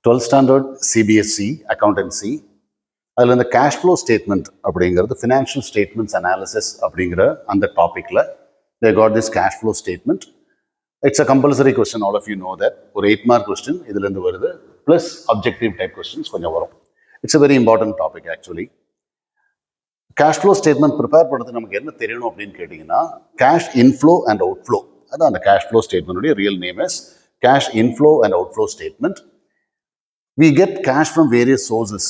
12th standard CBSE accountancy அதில் இந்த cash flow statement அப்படிங்கிறது ஃபினான்ஷியல் ஸ்டேட்மெண்ட்ஸ் அனாலிசிஸ் அப்படிங்கிற அந்த டாப்பிக்கில் they got this cash flow statement. It's a compulsory question, all of you know that. ஒரு 8 mark question இதுலேருந்து வருது ப்ளஸ் அப்ஜெக்டிவ் டைப் கொஸ்டின்ஸ் கொஞ்சம் வரும். It's a very important topic actually. Cash flow statement prepare பண்ணுறது நமக்கு என்ன தெரியணும் அப்படின்னு கேட்டிங்கன்னா கேஷ் இன்ஃப்ளோ அண்ட் அவுட்ஃப்ளோ, அதான் அந்த கேஷ் ஃப்ளோ ஸ்டேட்மெண்ட்டுடைய real name is cash inflow and outflow statement. we get cash from various sources.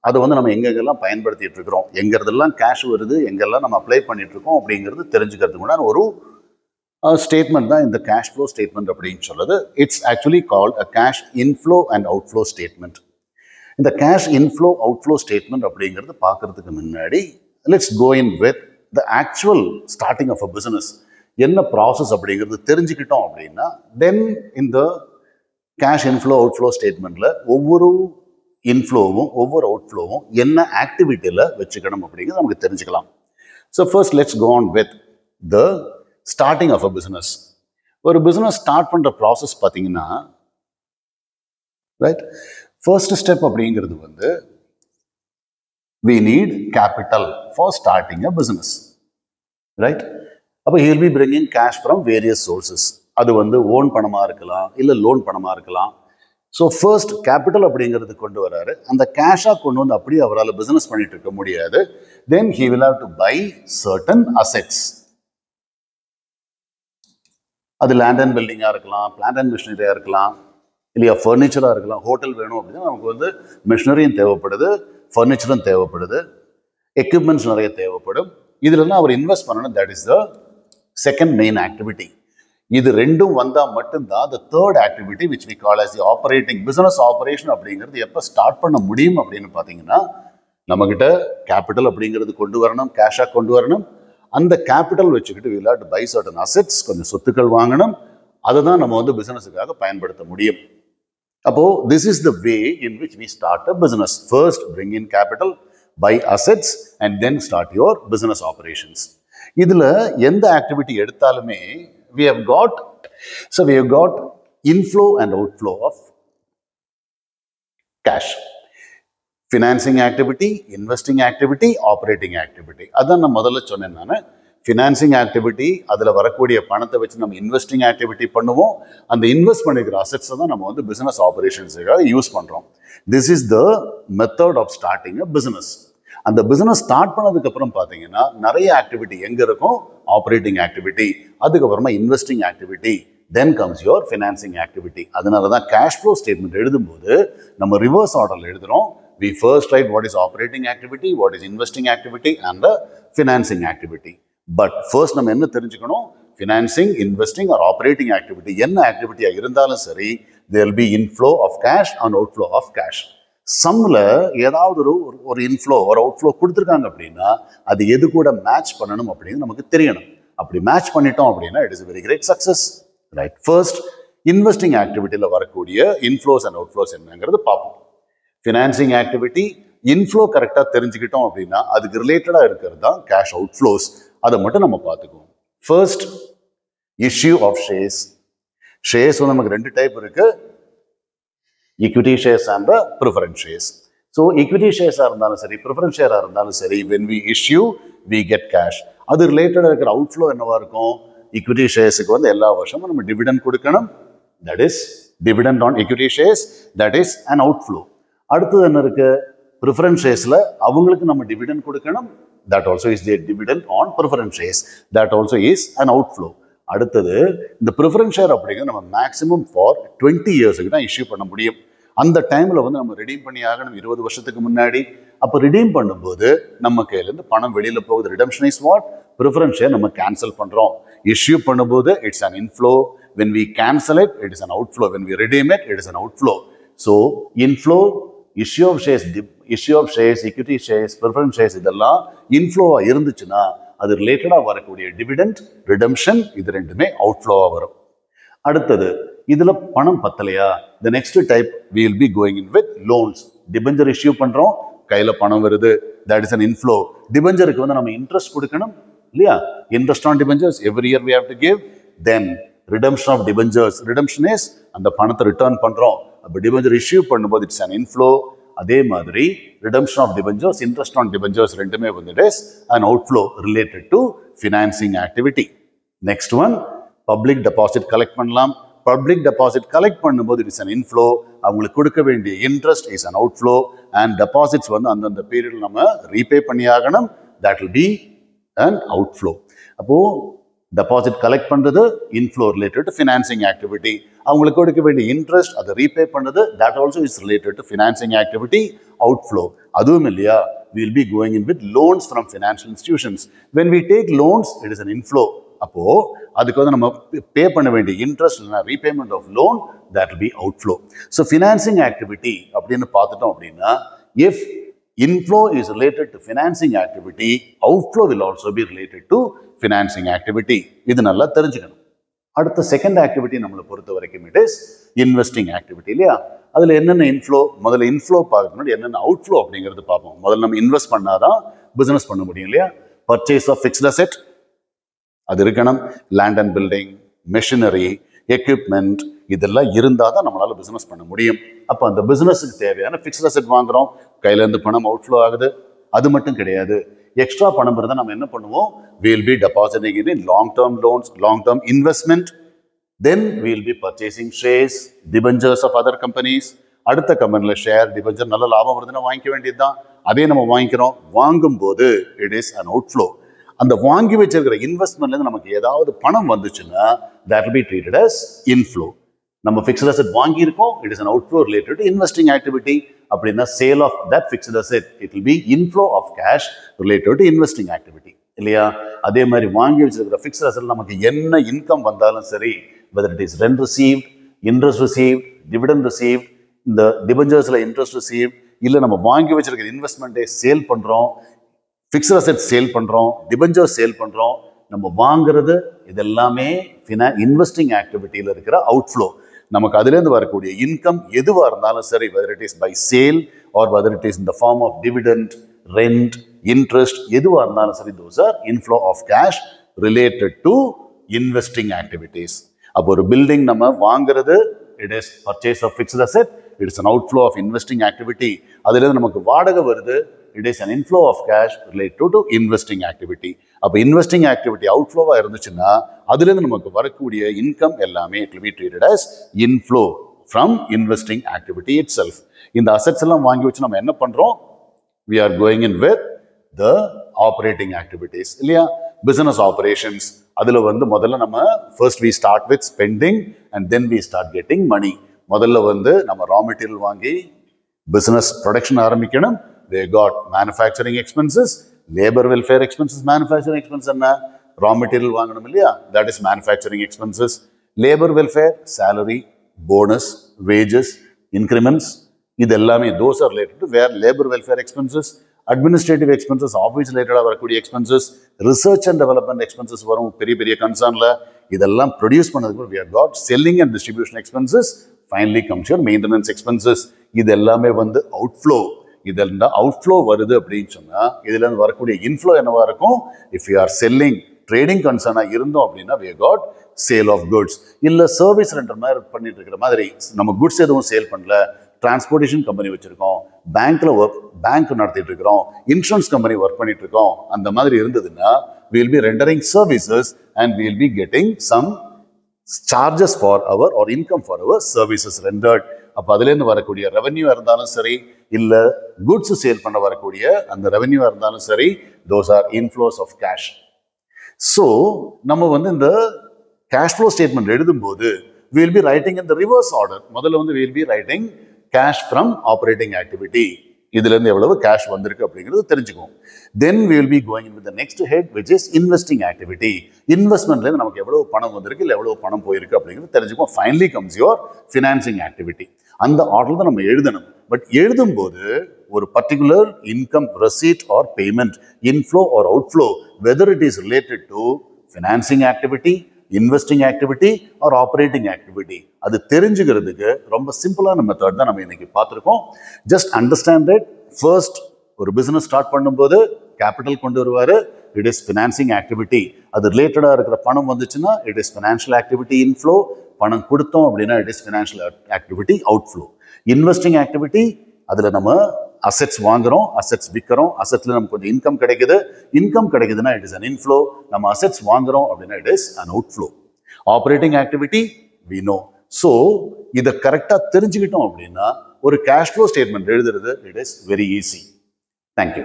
அதை வந்து நம்ம எங்கெங்கெல்லாம் பயன்படுத்திட்டு இருக்கிறோம், எங்கிறதெல்லாம் கேஷ் வருது, எங்கெல்லாம் நம்ம அப்ளை பண்ணிட்டு இருக்கோம் அப்படிங்கிறது தெரிஞ்சுக்கிறதுக்கு முன்னாடி ஒரு ஸ்டேட்மெண்ட் தான் இந்த கேஷ் ஃப்ளோ ஸ்டேட்மெண்ட் அப்படின்னு சொல்லுது. It's actually called a cash inflow and outflow statement. இந்த கேஷ் இன்ஃப்ளோ அவுட்ஃப்ளோ ஸ்டேட்மெண்ட் அப்படிங்கிறது பார்க்கறதுக்கு முன்னாடி let's go in with the actual starting of a business. என்ன ப்ராசஸ் அப்படிங்கிறது தெரிஞ்சுக்கிட்டோம் அப்படின்னா தென் இந்த கேஷ் இன்ஃப்ளோ அவுட்ஃப்ளோ ஸ்டேட்மெண்ட்டில் ஒவ்வொரு இன்ஃப்ளோவும் ஒவ்வொரு அவுட்ஃப்ளோவும் என்ன ஆக்டிவிட்டியில் வச்சுக்கணும் அப்படிங்கிறது நமக்கு தெரிஞ்சுக்கலாம். So first let's go on with the starting of a business. ஒரு பிஸ்னஸ் ஸ்டார்ட் பண்ணுற ப்ராசஸ் பார்த்தீங்கன்னா ரைட், ஃபர்ஸ்ட் ஸ்டெப் அப்படிங்கிறது வந்து we need capital for starting a business, right? அப்போ he will be bringing cash from various sources. அது வந்து own பணமாக இருக்கலாம், இல்லை லோன் பணமாக இருக்கலாம். ஸோ ஃபர்ஸ்ட் கேபிட்டல் அப்படிங்கிறது கொண்டு வராரு. அந்த கேஷாக கொண்டு வந்து அப்படியே அவரால் பிஸ்னஸ் பண்ணிட்டு இருக்க முடியாது. தென் he will have to buy certain assets. அது லேண்ட் அண்ட் பில்டிங்காக இருக்கலாம், பிளான்ட் அண்ட் மிஷினரியாக இருக்கலாம், இல்லையா ஃபர்னிச்சராக இருக்கலாம். ஹோட்டல் வேணும் அப்படின்னா நமக்கு வந்து மிஷினரியும் தேவைப்படுது, ஃபர்னிச்சரும் தேவைப்படுது, எக்யூப்மெண்ட்ஸ் நிறைய தேவைப்படும். இதுலலாம் அவர் இன்வெஸ்ட் பண்ணணும். That is the second main activity. இது ரெண்டும் வந்தால் மட்டும்தான் the third activity which we call as the operating business operation அப்படிங்கிறது எப்போ ஸ்டார்ட் பண்ண முடியும் அப்படின்னு பார்த்தீங்கன்னா நம்மக்கிட்ட கேபிட்டல் அப்படிங்கிறது கொண்டு வரணும், கேஷாக கொண்டு வரணும். அந்த கேபிட்டல் வச்சுக்கிட்டு we will have to buy certain assets, கொஞ்சம் சொத்துக்கள் வாங்கணும். அதை தான் நம்ம வந்து பிஸ்னஸுக்காக பயன்படுத்த முடியும். அப்போ this is the way in which we start a business. First bring in capital, buy assets and then start your business operations. இதுல எந்த ஆக்டிவிட்டி எடுத்தாலுமே we have got inflow and outflow of cash. Financing activity, investing activity, operating activity. அதான் நான் முதல்ல சொன்னேன். நான் financing activity, அதில் வரக்கூடிய பணத்தை வச்சு நம்ம இன்வெஸ்டிங் ஆக்டிவிட்டி பண்ணுவோம். அந்த இன்வெஸ்ட் பண்ணிக்கிற அசெட்ஸை தான் நம்ம வந்து பிஸ்னஸ் ஆப்ரேஷன்ஸுக்காக யூஸ் பண்ணுறோம். This is the method of starting a business. அந்த பிஸ்னஸ் ஸ்டார்ட் பண்ணதுக்கப்புறம் பார்த்தீங்கன்னா நிறைய ஆக்டிவிட்டி எங்கே இருக்கும்? ஆப்ரேட்டிங் ஆக்டிவிட்டி, அதுக்கப்புறமா investing activity, then comes your financing activity. அதனால தான் கேஷ் ஃப்ளோ ஸ்டேட்மெண்ட் எழுதும்போது நம்ம ரிவர்ஸ் ஆர்டரில் எழுதுகிறோம். We first write what is operating activity, what is investing activity and the financing activity. But first நம்ம என்ன தெரிஞ்சுக்கணும்? Financing, investing or operating activity என்ன ஆக்டிவிட்டியா இருந்தாலும் சரி there will be inflow of cash and outflow of cash. சம்மில் ஏதாவது ஒரு inflow ஒரு அவுட்ஃப்ளோ கொடுத்துருக்காங்க அப்படின்னா அது எது கூட மேட்ச் பண்ணணும் அப்படின்னு நமக்கு தெரியணும். அப்படி மேட்ச் பண்ணிட்டோம் அப்படின்னா it is very great success, right? First investing ஆக்டிவிட்டியில் வரக்கூடிய இன்ஃப்ளோஸ் அண்ட் அவுட்ஃப்ளோஸ் என்னங்கிறது பார்ப்போம். ஃபினான்சிங் ஆக்டிவிட்டி இன்ஃப்ளோ கரெக்டாக தெரிஞ்சுக்கிட்டோம் அப்படின்னா அதுக்கு ரிலேட்டடாக இருக்கிறது தான் கேஷ் அவுட்ஃப்ளோஸ். அதை மட்டும் நம்ம பார்த்துக்குவோம். First issue of shares. Shares வந்து நமக்கு ரெண்டு டைப் இருக்கு, equity shares and the preference shares. So equity shares இருந்தாலும் சரி, preference share இருந்தாலும் சரி, when we issue we get cash. அது ரிலேட்டடாக இருக்கிற அவுட்ஃப்ளோ என்னவா இருக்கும்? equity sharesக்கு வந்து எல்லா வருஷமும் நம்ம டிவிடெண்ட் கொடுக்கணும். that is dividend on equity shares, that is an outflow. அடுத்தது என்ன இருக்கு? preference sharesல அவங்களுக்கு நம்ம டிவிடெண்ட் கொடுக்கணும். that also is the dividend on preference shares, that also is an outflow. அடுத்தது இந்த ப்ரிஃபரன்ஸ் ஷேர் அப்படிங்கிறது நம்ம மேக்ஸிமம் ஃபார் 20 இயர்ஸுக்கு தான் இஷ்யூ பண்ண முடியும். அந்த டைமில் வந்து நம்ம ரிடீம் பண்ணி ஆகணும் 20 வருஷத்துக்கு முன்னாடி. அப்போ ரிடீம் பண்ணும்போது நம்ம கையிலேருந்து பணம் வெளியில் போகுது. Redemption is what? Preference share நம்ம கேன்சல் பண்ணுறோம். இஷ்யூ பண்ணும்போது it's an inflow. when we cancel it, it is an outflow. when we redeem it, it is an outflow. So inflow, issue of shares, equity shares, preference shares இதெல்லாம் இன்ஃப்ளோவா இருந்துச்சுன்னா அது ரிலேட்டடாக வரக்கூடிய dividend, redemption இது ரெண்டுமே அவுட்ஃப்ளோவாக வரும். அடுத்தது இதில் பணம் பத்தலையா, the next type we will be going in with loans. Debenture issue பண்ணுறோம், கையில் பணம் வருது, that is an inflow. டிபெஞ்சருக்கு வந்து நம்ம இன்ட்ரெஸ்ட் கொடுக்கணும் இல்லையா? Interest on debentures every year we have to give. Then redemption of debentures. redemption is அந்த பணத்தை ரிட்டர்ன் பண்ணுறோம், அப்போ டிபெஞ்சர் இஷ்யூ பண்ணும்போது இட்ஸ் அன் இன்ஃப்ளோ. அதே மாதிரி redemption of debentures, interest on debentures ரெண்டுமே வந்து it is an outflow related to financing activity. Next one public deposit collect பண்ணலாம். பப்ளிக் டெபாசிட் கலெக்ட் பண்ணும்போது இட்ஸ் அன் இன்ஃப்ளோ. அவங்களுக்கு கொடுக்க வேண்டிய interest is an outflow. And deposits வந்து அந்தந்த period நம்ம ரீபே பண்ணி ஆகணும். That will be an outflow. அப்போ டெபாசிட் கலெக்ட் பண்றது inflow related to financing activity. அவங்களுக்கு கொடுக்க வேண்டிய இன்ட்ரெஸ்ட் அதை ரீபே பண்ணது that also is related to financing activity, outflow. அதுவும் இல்லையா, we will be going in with loans from financial institutions. When we take loans, it is an inflow. அப்போ அதுக்கு வந்து நம்ம பே பண்ண வேண்டிய இன்ட்ரெஸ்ட் இல்லைனா repayment of loan, that will be outflow. So financing activity அப்படின்னு பார்த்துட்டோம் அப்படின்னா, if inflow is related to financing activity, outflow will also be related to financing activity. இது நல்லா தெரிஞ்சுக்கணும். அடுத்த செகண்ட் ஆக்டிவிட்டி நம்மளை பொறுத்த வரைக்கும் இட் இஸ் இன்வெஸ்டிங் ஆக்டிவிட்டி இல்லையா. அதில் என்னென்ன இன்ஃப்ளோ, முதல்ல இன்ஃப்ளோ பார்க்கறது முன்னாடி என்னென்ன அவுட்ஃப்ளோ அப்படிங்கிறது பார்ப்போம். முதல்ல நம்ம இன்வெஸ்ட் பண்ணாதான் பிஸ்னஸ் பண்ண முடியும் இல்லையா. பர்ச்சேஸ் ஆஃப் ஃபிக்ஸ்ட் அசெட் அது இருக்கணும். Land and building, machinery, equipment இதெல்லாம் இருந்தால் தான் நம்மளால பிஸ்னஸ் பண்ண முடியும். அப்போ அந்த பிஸ்னஸுக்கு தேவையான ஃபிக்ஸ்ட் அசெட் வாங்குறோம், கையிலேருந்து பணம் அவுட்ஃப்ளோ ஆகுது. அது மட்டும் கிடையாது, எக்ஸ்ட்ரா பணம் இருந்தால் நம்ம என்ன பண்ணுவோம், we will be depositing it in long-term loans, long-term investment. Then we will be purchasing shares, debentures of other companies. அடுத்த கம்பெனியில் ஷேர், டிபெஞ்சர் நல்ல லாபம் வருதுன்னா வாங்கிக்க வேண்டியது தான். அதே நம்ம வாங்கிக்கிறோம். வாங்கும் போது இட் இஸ் அன் அவுட்ஃப்ளோ. அந்த வாங்கி வச்சிருக்கிற இன்வெஸ்ட்மெண்ட்லேருந்து நமக்கு ஏதாவது பணம் வந்துச்சுன்னா that will be treated as inflow. நம்ம ஃபிக்ஸ்ட் அசெட் வாங்கியிருக்கோம், it is an outflow related to investing activity. அப்படின்னா sale of that fixed asset, it will be inflow of cash related to investing activity இல்லையா. அதே மாதிரி வாங்கி வச்சிருக்கிற fixed asset நமக்கு என்ன இன்கம் வந்தாலும் சரி, whether it is rent received, interest received, dividend received, இந்த டிபெஞ்சர்ஸ்ல இன்ட்ரெஸ்ட் ரிசீவ், இல்லை நம்ம வாங்கி வச்சிருக்கிற இன்வெஸ்ட்மெண்ட்டை சேல் பண்றோம், ஃபிக்ஸ்ட் அசெட் சேல் பண்றோம், டிபெஞ்சர் சேல் பண்றோம், நம்ம வாங்குறது இதெல்லாமே இன்வெஸ்டிங் ஆக்டிவிட்டியில் இருக்கிற அவுட்ஃப்ளோ. நமக்கு அதுலேருந்து வரக்கூடிய இன்கம் எதுவாக இருந்தாலும் சரி, whether it is by sale or whether it is in the form of dividend, rent, interest, எதுவாக இருந்தாலும் சரி, those are inflow of cash related to investing activities. அப்போ ஒரு பில்டிங் நம்ம வாங்குறது, it is purchase of fixed asset, it is an outflow of investing activity. அதுலேருந்து நமக்கு வாடகை வருது, it is an inflow of cash related to investing activity. அப்போ investing activity அவுட்ஃப்ளோவாக இருந்துச்சுன்னா அதுலேருந்து நமக்கு வரக்கூடிய இன்கம் எல்லாமே it will be treated as inflow from investing activity itself. இந்த அசெட்ஸ் எல்லாம் வாங்கி வச்சு நம்ம என்ன பண்றோம், we are going in with the operating activities இல்லையா. business operations, அதில் வந்து முதல்ல நம்ம first we start with spending and then we start getting money. முதல்ல வந்து நம்ம raw material வாங்கி business production ஆரம்பிக்கணும். they got manufacturing expenses, labor welfare expenses. manufacturing expenses என்ன, raw material வாங்கணும் இல்லையா, that is manufacturing expenses. labor welfare, salary, bonus, wages, increments, இது எல்லாமே those are related to where labor welfare expenses. administrative expenses, office related வரக்கூடிய expenses, research and development expenses வரும் பெரிய பெரிய கன்சர்ன்ல. இதெல்லாம் ப்ரொடியூஸ் பண்ணதுக்கு we have got selling and distribution expenses. finally comes your maintenance expenses. இது எல்லாமே வந்து outflow. இதெல்லாம் அவுட்ஃப்ளோ வருது அப்படின்னு சொன்னா இதுல இருந்து வரக்கூடிய இன்ஃப்ளோ என்னவா இருக்கும், if you are selling, trading கன்சர்னா இருந்தோம் அப்படின்னா we have got sale of goods. இல்ல சர்வீஸ் ரெண்டர் மாதிரி பண்ணிட்டு இருக்கிற மாதிரி நம்ம குட்ஸ் எதுவும் சேல் பண்ணல, டிரான்ஸ்போர்ட்டேஷன் கம்பெனி வச்சிருக்கோம், பேங்க் நடத்திட்டு இருக்கிறோம், இன்சூரன்ஸ் கம்பெனி ஒர்க் பண்ணிட்டு இருக்கோம், அந்த மாதிரி இருந்ததுன்னா we will be rendering services and we will be getting some charges for our or income for our services rendered. அப்போ அதுலேருந்து வரக்கூடிய ரெவன்யூ இருந்தாலும் சரி, இல்லை குட்ஸ் சேல் பண்ண வரக்கூடிய அந்த ரெவன்யூ இருந்தாலும் சரி, those are inflows of cash. So நம்ம வந்து இந்த கேஷ் ஃப்ளோ ஸ்டேட்மெண்ட் எழுதும்போது we will be writing in the reverse order. முதல்ல வந்து we will be writing cash from operating activity. இதுலேருந்து எவ்வளவு கேஷ் வந்திருக்கு அப்படிங்கிறது தெரிஞ்சுக்குவோம். Then we will be going with the next head which is investing activity. இன்வெஸ்ட்மெண்ட்லேருந்து நமக்கு எவ்வளவு பணம் வந்திருக்கு, இல்லை எவ்வளவு பணம் போயிருக்கு அப்படிங்கிறது தெரிஞ்சுக்குவோம். finally comes your financing activity. அந்த ஆர்டர் தான் நம்ம எழுதணும். பட் எழுதும்போது ஒரு particular income receipt or payment, inflow or outflow, whether it is related to financing activity, investing activity or operating activity, அது தெரிஞ்சுக்கிறதுக்கு ரொம்ப சிம்பிளான மெத்தட் தான் நம்ம இன்னைக்கு பார்த்துருக்கோம். Just understand it. ஃபர்ஸ்ட் ஒரு பிசினஸ் ஸ்டார்ட் பண்ணும்போது கேபிட்டல் கொண்டு வருவாரு, இட் இஸ் ஃபினான்சிங் ஆக்டிவிட்டி. அது ரிலேட்டடாக இருக்கிற பணம் வந்துச்சுன்னா it is financial activity inflow. பணம் கொடுத்தோம் அப்படின்னா it is financial activity outflow. Investing activity, அதில் நம்ம அசெட்ஸ் வாங்குறோம், அசெட்ஸ் விற்கிறோம், அசெட்ல நமக்கு கொஞ்சம் இன்கம் கிடைக்குது. இன்கம் கிடைக்குதுன்னா இட் இஸ் அன் இன்ஃப்ளோ. நம்ம அசெட்ஸ் வாங்குறோம் அப்படின்னா it is an outflow. Operating activity we know. So இதை கரெக்டாக தெரிஞ்சுக்கிட்டோம் அப்படின்னா ஒரு கேஷ் ஃப்ளோ ஸ்டேட்மெண்ட் எழுதுறது it is very easy. Thank you.